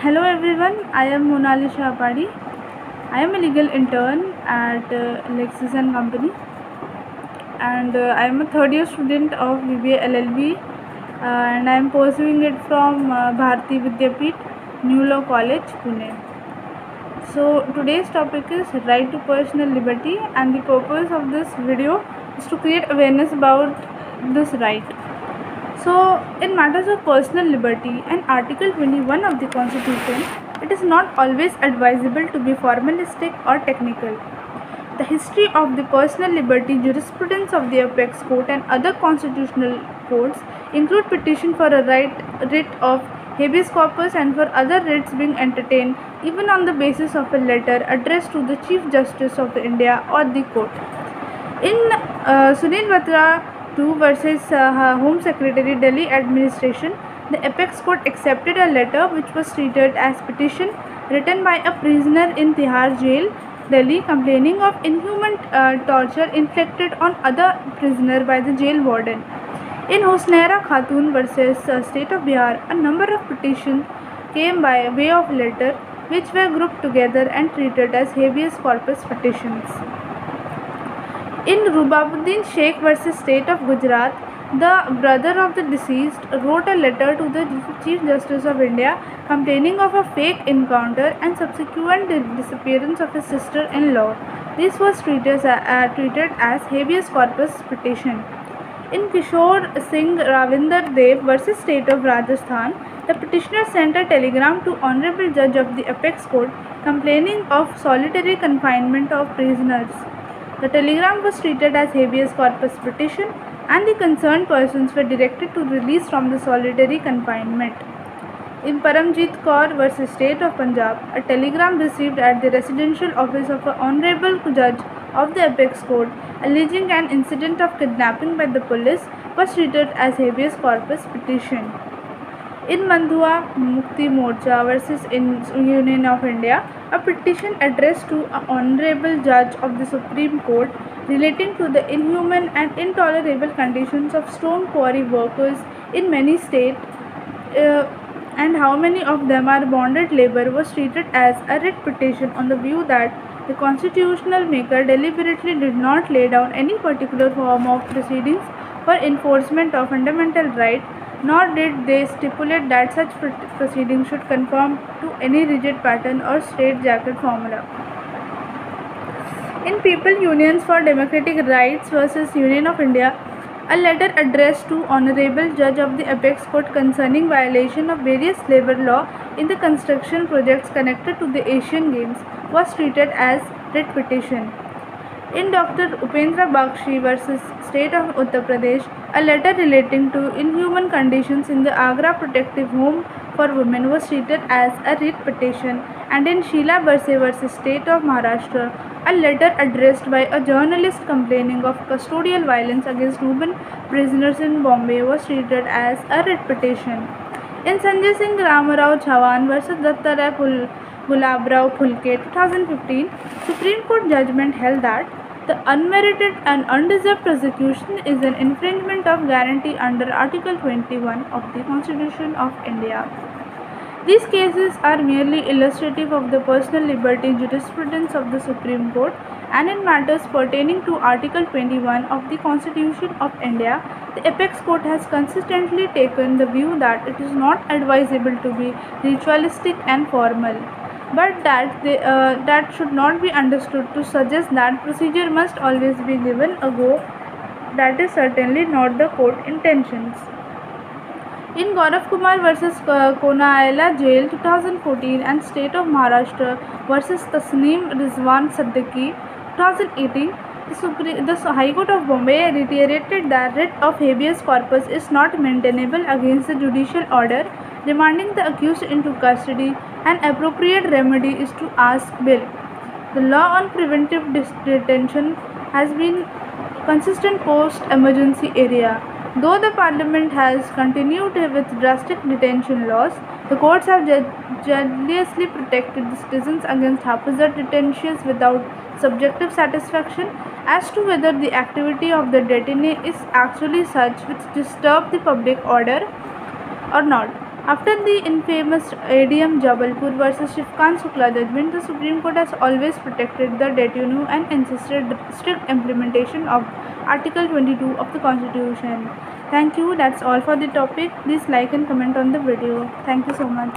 Hello everyone, I am Monali Shahpadi. I am a legal intern at Lexis and Company, and I am a third year student of BBA LLB, and I am pursuing it from Bharati Vidyapeeth, New Law College, Pune. So today's topic is right to personal liberty, and the purpose of this video is to create awareness about this right. So, in matters of personal liberty and Article 21 of the Constitution, it is not always advisable to be formalistic or technical. The history of the personal liberty jurisprudence of the apex court and other constitutional courts include petition for a writ of habeas corpus and for other writs being entertained even on the basis of a letter addressed to the Chief Justice of India or the court. In Sunil Batra 2 versus Home Secretary Delhi Administration, the apex court accepted a letter which was treated as petition written by a prisoner in Tihar jail, Delhi, complaining of inhuman torture inflicted on other prisoner by the jail warden. In Hosnaira Khatun versus State of Bihar, a number of petitions came by way of letter which were grouped together and treated as habeas corpus petitions. In Rubabuddin Sheikh versus State of Gujarat, the brother of the deceased wrote a letter to the Chief Justice of India complaining of a fake encounter and subsequent disappearance of his sister-in-law. This was treated as habeas corpus petition. In Kishore Singh Ravinder Dev versus State of Rajasthan, the petitioner sent a telegram to Honorable Judge of the Apex Court complaining of solitary confinement of prisoners. The telegram was treated as habeas corpus petition and the concerned persons were directed to release from the solitary confinement. In Paramjit Kaur versus State of Punjab, a telegram received at the residential office of an honorable judge of the Apex Court alleging an incident of kidnapping by the police was treated as habeas corpus petition. In Mandua Mukti Morcha versus Union of India, a petition addressed to an honorable judge of the Supreme Court relating to the inhuman and intolerable conditions of stone quarry workers in many states and how many of them are bonded labor was treated as a writ petition on the view that the constitutional maker deliberately did not lay down any particular form of proceedings for enforcement of fundamental right, nor did they stipulate that such proceedings should conform to any rigid pattern or straitjacket formula. In People Unions for Democratic Rights versus Union of India, a letter addressed to Honorable Judge of the Apex Court concerning violation of various labor law in the construction projects connected to the Asian Games was treated as writ petition. In Dr. Upendra Bakshi versus State of Uttar Pradesh, a letter relating to inhuman conditions in the Agra Protective Home for Women was treated as a writ petition, and in Sheila Barse versus State of Maharashtra, a letter addressed by a journalist complaining of custodial violence against women prisoners in Bombay was treated as a writ petition. In Sanjay Singh Ramarao Chauhan versus Dattarai Gulabrao Phulke 2015, Supreme Court judgment held that the unmerited and undeserved prosecution is an infringement of guarantee under Article 21 of the Constitution of India. These cases are merely illustrative of the personal liberty jurisprudence of the Supreme Court, and in matters pertaining to Article 21 of the Constitution of India, the Apex Court has consistently taken the view that it is not advisable to be ritualistic and formal, but that should not be understood to suggest that procedure must always be given a go. That is certainly not the court intentions. In Gaurav Kumar versus Konaela Jail 2014 and State of Maharashtra versus Tasneem Rizwan Siddiqui 2018, the High Court of Bombay reiterated that writ of habeas corpus is not maintainable against the judicial order remanding the accused into custody. An appropriate remedy is to ask bail. The law on preventive detention has been consistent post-emergency era. Though the Parliament has continued with drastic detention laws, the courts have jealously protected the citizens against haphazard detentions without subjective satisfaction as to whether the activity of the detainee is actually such which disturb the public order or not. After the infamous ADM Jabalpur versus Shifkan Shukla judgment, the Supreme Court has always protected the detenu and insisted strict implementation of Article 22 of the Constitution. Thank you. That's all for the topic. Please like and comment on the video. Thank you so much.